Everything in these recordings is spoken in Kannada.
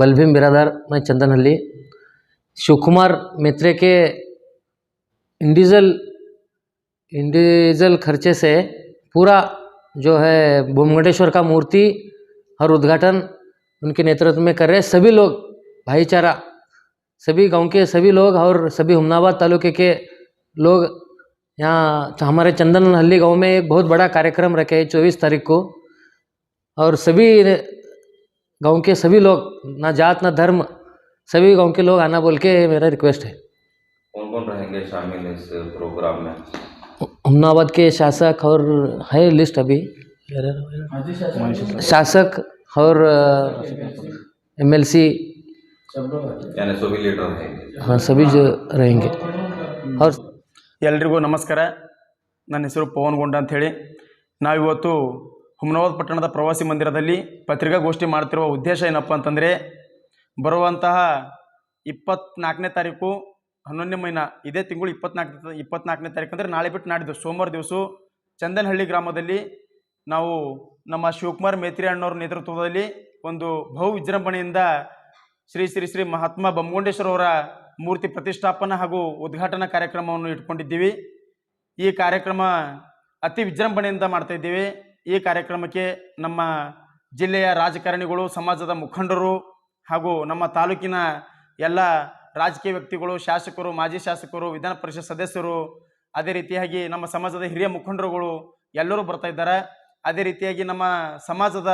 बलभीम बिरादार, मैं चंदनहल्ली। शिव कुमार मेत्रे के इंडिविजुअल खर्चे से पूरा जो है बोमगंडेश्वर का मूर्ति और उद्घाटन उनके नेतृत्व में कर रहे सभी लोग, भाईचारा, सभी गांव के सभी लोग और सभी हुमनाबाद तालुके के लोग यहाँ हमारे चंदनहल्ली गांव में एक बहुत बड़ा कार्यक्रम रखे है 24 तारीख को। और सभी गांव के सभी लोग, ना जात ना धर्म, सभी गांव के लोग आना बोल के मेरा रिक्वेस्ट है। कौन कौन रहेंगे शामिल इस प्रोग्राम में? हुमनाबाद के शासक और है लिस्ट अभी, शासक और MLC, यानी सभी लीडर रहेंगे। हाँ, सभी जो रहेंगे। और ಎಲ್ರಿಗೂ ನಮಸ್ಕಾರ. ನನ್ನ ಹೆಸರು ಪವನ್ಗೊಂಡ ಅಂಥೇಳಿ. ನಾವಿವತ್ತು ಹುಮನಾಬಾದ್ ಪಟ್ಟಣದ ಪ್ರವಾಸಿ ಮಂದಿರದಲ್ಲಿ ಪತ್ರಿಕಾಗೋಷ್ಠಿ ಮಾಡ್ತಿರುವ ಉದ್ದೇಶ ಏನಪ್ಪ ಅಂತಂದರೆ, ಬರುವಂತಹ 24ನೇ ತಾರೀಕು 11ನೇ ಮಹಿನಾ, ಇದೇ ತಿಂಗಳು 24ನೇ ತಾರೀಕು ಅಂದರೆ ನಾಳೆ ಬಿಟ್ಟು ನಾಡಿದ್ದು ಸೋಮವಾರ ದಿವಸ ಚಂದನಹಳ್ಳಿ ಗ್ರಾಮದಲ್ಲಿ ನಾವು ನಮ್ಮ ಶಿವಕುಮಾರ್ ಮೇತ್ರಿ ಅಣ್ಣವ್ರ ನೇತೃತ್ವದಲ್ಲಿ ಒಂದು ಬಹು ವಿಜೃಂಭಣೆಯಿಂದ ಶ್ರೀ ಶ್ರೀ ಶ್ರೀ ಮಹಾತ್ಮ ಬೊಮ್ಮಗೊಂಡೇಶ್ವರ ಅವರ ಮೂರ್ತಿ ಪ್ರತಿಷ್ಠಾಪನಾ ಹಾಗೂ ಉದ್ಘಾಟನಾ ಕಾರ್ಯಕ್ರಮವನ್ನು ಇಟ್ಕೊಂಡಿದ್ದೀವಿ. ಈ ಕಾರ್ಯಕ್ರಮ ಅತಿ ವಿಜೃಂಭಣೆಯಿಂದ ಮಾಡ್ತಾ ಇದ್ದೀವಿ. ಈ ಕಾರ್ಯಕ್ರಮಕ್ಕೆ ನಮ್ಮ ಜಿಲ್ಲೆಯ ರಾಜಕಾರಣಿಗಳು, ಸಮಾಜದ ಮುಖಂಡರು ಹಾಗೂ ನಮ್ಮ ತಾಲೂಕಿನ ಎಲ್ಲ ರಾಜಕೀಯ ವ್ಯಕ್ತಿಗಳು, ಶಾಸಕರು, ಮಾಜಿ ಶಾಸಕರು, ವಿಧಾನ ಪರಿಷತ್ ಸದಸ್ಯರು, ಅದೇ ರೀತಿಯಾಗಿ ನಮ್ಮ ಸಮಾಜದ ಹಿರಿಯ ಮುಖಂಡರುಗಳು ಎಲ್ಲರೂ ಬರ್ತಾ ಇದ್ದಾರೆ. ಅದೇ ರೀತಿಯಾಗಿ ನಮ್ಮ ಸಮಾಜದ,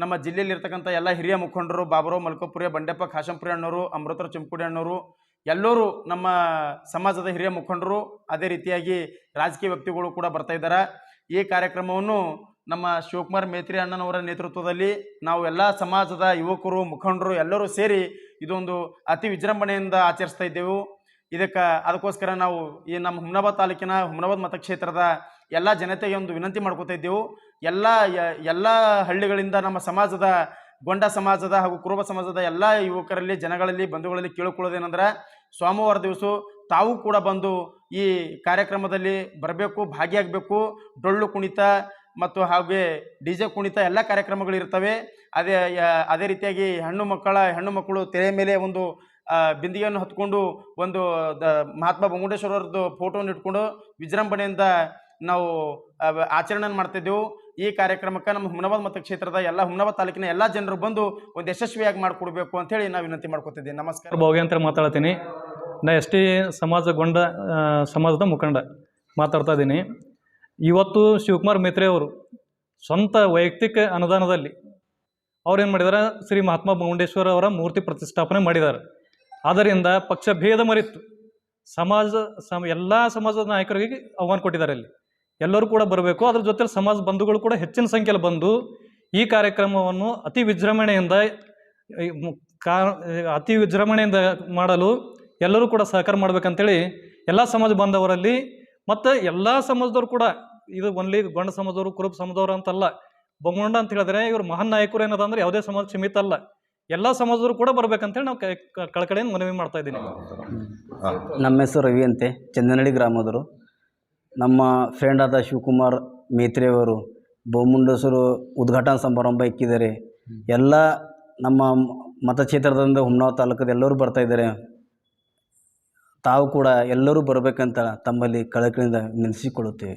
ನಮ್ಮ ಜಿಲ್ಲೆಯಲ್ಲಿರ್ತಕ್ಕಂಥ ಎಲ್ಲ ಹಿರಿಯ ಮುಖಂಡರು, ಬಾಬುರಾವ್ ಮಲ್ಕೋಪುರಿ, ಬಂಡೆಪ್ಪ ಖಾಶಂಪುರಿ ಅಣ್ಣವರು, ಅಮೃತರಾವ್ ಚಿಂಪುಡಿ ಅಣ್ಣವರು, ಎಲ್ಲರೂ ನಮ್ಮ ಸಮಾಜದ ಹಿರಿಯ ಮುಖಂಡರು, ಅದೇ ರೀತಿಯಾಗಿ ರಾಜಕೀಯ ವ್ಯಕ್ತಿಗಳು ಕೂಡ ಬರ್ತಾ ಇದ್ದಾರೆ. ಈ ಕಾರ್ಯಕ್ರಮವನ್ನು ನಮ್ಮ ಶಿವಕುಮಾರ್ ಮೇತ್ರಿ ಅಣ್ಣನವರ ನೇತೃತ್ವದಲ್ಲಿ ನಾವು ಎಲ್ಲ ಸಮಾಜದ ಯುವಕರು, ಮುಖಂಡರು ಎಲ್ಲರೂ ಸೇರಿ ಇದೊಂದು ಅತಿ ವಿಜೃಂಭಣೆಯಿಂದ ಆಚರಿಸ್ತಾ ಇದ್ದೆವು. ಅದಕ್ಕೋಸ್ಕರ ನಾವು ಈ ನಮ್ಮ ಹುಮನಾಬಾದ್ ತಾಲೂಕಿನ ಹುಮನಾಬಾದ್ ಮತಕ್ಷೇತ್ರದ ಎಲ್ಲ ಜನತೆಗೆ ಒಂದು ವಿನಂತಿ ಮಾಡ್ಕೋತಾ ಇದ್ದೆವು. ಎಲ್ಲ ಹಳ್ಳಿಗಳಿಂದ ನಮ್ಮ ಸಮಾಜದ, ಗೊಂಡ ಸಮಾಜದ ಹಾಗೂ ಕುರುಬ ಸಮಾಜದ ಎಲ್ಲ ಯುವಕರಲ್ಲಿ, ಜನಗಳಲ್ಲಿ, ಬಂಧುಗಳಲ್ಲಿ ಕೇಳಿಕೊಳ್ಳೋದೇನೆಂದ್ರೆ, ಸೋಮವಾರ ದಿವಸ ತಾವು ಕೂಡ ಬಂದು ಈ ಕಾರ್ಯಕ್ರಮದಲ್ಲಿ ಬರಬೇಕು, ಭಾಗಿಯಾಗಬೇಕು. ಡೊಳ್ಳು ಕುಣಿತ ಮತ್ತು ಹಾಗೆ DJ ಕುಣಿತ ಎಲ್ಲ ಕಾರ್ಯಕ್ರಮಗಳು ಇರ್ತವೆ. ಅದೇ ರೀತಿಯಾಗಿ ಹೆಣ್ಣು ಮಕ್ಕಳು ತೆರೆ ಮೇಲೆ ಒಂದು ಬಿಂದಿಗೆಯನ್ನು ಹೊತ್ಕೊಂಡು ಒಂದು ಮಹಾತ್ಮ ಬೊಮ್ಮಗೊಂಡೇಶ್ವರರದ್ದು ಫೋಟೋವನ್ನು ಇಟ್ಕೊಂಡು ವಿಜೃಂಭಣೆಯಿಂದ ನಾವು ಆಚರಣೆ ಮಾಡ್ತಿದ್ದೆವು. ಈ ಕಾರ್ಯಕ್ರಮಕ್ಕೆ ನಮ್ಮ ಹುಮನಾಬಾದ್ ಮತಕ್ಷೇತ್ರದ ಎಲ್ಲ, ಹುಮನಾಬಾದ್ ತಾಲೂಕಿನ ಎಲ್ಲ ಜನರು ಬಂದು ಒಂದು ಯಶಸ್ವಿಯಾಗಿ ಮಾಡಿಕೊಡ್ಬೇಕು ಅಂತೇಳಿ ನಾವು ವಿನಂತಿ ಮಾಡ್ಕೊತಿದ್ದೀವಿ. ನಮಸ್ಕಾರ. ಭಾಗ್ಯಂತರ ಮಾತಾಡ್ತೀನಿ. ನಾ ST ಸಮಾಜಗೊಂಡ ಸಮಾಜದ ಮುಖಂಡ ಮಾತಾಡ್ತಾ ಇದ್ದೀನಿ. ಇವತ್ತು ಶಿವಕುಮಾರ್ ಮೇತ್ರೆ ಅವರು ಸ್ವಂತ ವೈಯಕ್ತಿಕ ಅನುದಾನದಲ್ಲಿ ಅವ್ರೇನು ಮಾಡಿದ್ದಾರೆ, ಶ್ರೀ ಮಹಾತ್ಮ ಬೊಮ್ಮಗೊಂಡೇಶ್ವರ ಅವರ ಮೂರ್ತಿ ಪ್ರತಿಷ್ಠಾಪನೆ ಮಾಡಿದ್ದಾರೆ. ಆದ್ದರಿಂದ ಪಕ್ಷ ಭೇದ ಮರೆತು ಎಲ್ಲ ಸಮಾಜದ ನಾಯಕರಿಗೆ ಆಹ್ವಾನ ಕೊಟ್ಟಿದ್ದಾರೆ. ಅಲ್ಲಿ ಎಲ್ಲರೂ ಕೂಡ ಬರಬೇಕು. ಅದ್ರ ಜೊತೆ ಸಮಾಜ ಬಂಧುಗಳು ಕೂಡ ಹೆಚ್ಚಿನ ಸಂಖ್ಯೆಯಲ್ಲಿ ಬಂದು ಈ ಕಾರ್ಯಕ್ರಮವನ್ನು ಅತಿ ವಿಜೃಂಭಣೆಯಿಂದ ಮಾಡಲು ಎಲ್ಲರೂ ಕೂಡ ಸಹಕಾರ ಮಾಡ್ಬೇಕಂತೇಳಿ ಎಲ್ಲ ಸಮಾಜ ಬಾಂಧವರಲ್ಲಿ ಮತ್ತು ಎಲ್ಲ ಸಮಾಜದವರು ಕೂಡ, ಇದು ಒನ್ಲಿ ಗೊಂಡ ಸಮಾಜದವರು, ಕುರುಬ ಸಮಾಜದವರು ಅಂತಲ್ಲ, ಬೊಮ್ಮಗೊಂಡ ಅಂತ ಹೇಳಿದ್ರೆ ಇವರು ಮಹಾನ್ ನಾಯಕರು ಏನದ ಅಂದರೆ ಯಾವುದೇ ಸಮಾಜ ಸೀಮಿತ ಅಲ್ಲ, ಎಲ್ಲ ಸಮಾಜದವರು ಕೂಡ ಬರ್ಬೇಕಂತೇಳಿ ನಾವು ಕಳಕಳಿಯನ್ನು ಮನವಿ ಮಾಡ್ತಾ ಇದ್ದೀನಿ. ನಮ್ಮ ಹೆಸರು ರವಿ ಅಂತೆ, ಚಂದನಹಳ್ಳಿ ಗ್ರಾಮದವರು. ನಮ್ಮ ಫ್ರೆಂಡ್ ಆದ ಶಿವಕುಮಾರ್ ಮೇತ್ರೆಯವರು ಬೊಮ್ಮಗೊಂಡೇಶ್ವರ ಉದ್ಘಾಟನಾ ಸಮಾರಂಭ ಇಕ್ಕಿದ್ದಾರೆ. ಎಲ್ಲ ನಮ್ಮ ಮತಕ್ಷೇತ್ರದಿಂದ ಹುಮನಾಬಾದ್ ತಾಲೂಕದ ಎಲ್ಲರೂ ಬರ್ತಾ ಇದ್ದಾರೆ. ತಾವು ಕೂಡ ಎಲ್ಲರೂ ಬರಬೇಕಂತ ತಮ್ಮಲ್ಲಿ ಕಳಕಳಿಯಿಂದ ವಿನಂತಿಸಿಕೊಳ್ಳುತ್ತೇವೆ.